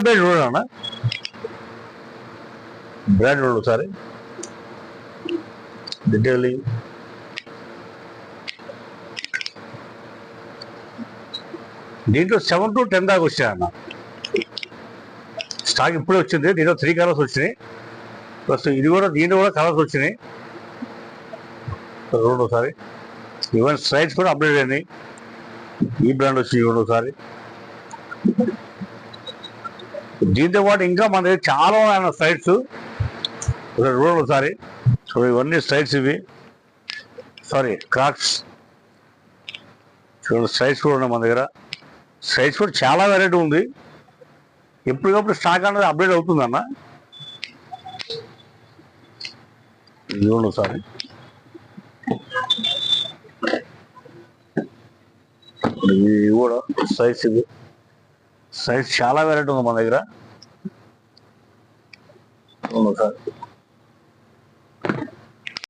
Brand చూడన్నా, brand చూడండి ఒకసారి డీటెయిలింగ్. దీంట్లో 7 to 10 దాకా వచ్చాయన్న. స్టాక్ ఇప్పుడే వచ్చింది. దీంట్లో 3 కలర్స్ వచ్చినాయి. ప్లస్ ఇది కూడా, దీంట్లో కూడా కలర్స్ వచ్చినాయి. రెండోసారి ఈవెన్ స్ట్రైట్స్ కూడా అప్డేట్ అయినాయి. ఈ బ్రాండ్ వచ్చి రెండోసారి. దీంతో పాటు ఇంకా మన దగ్గర చాలా ఉన్నాయి స్ట్రైట్స్. రెండోసారి సో ఇవన్నీ స్ట్రైట్స్, ఇవి సారీ క్రాక్స్. చూడండి స్ట్రైట్స్ కూడా ఉన్నాయి మన దగ్గర. స్ట్రైట్స్ కూడా చాలా వెరైటీ ఉంది. ఎప్పటికప్పుడు స్టాక్ అనేది అప్డేట్ అవుతుందన్న. చూడండి ఒకసారి. ఇవి కూడా సైజ్, ఇవి సైజ్ చాలా వెరైటీ ఉంది మన దగ్గర. ఒకసారి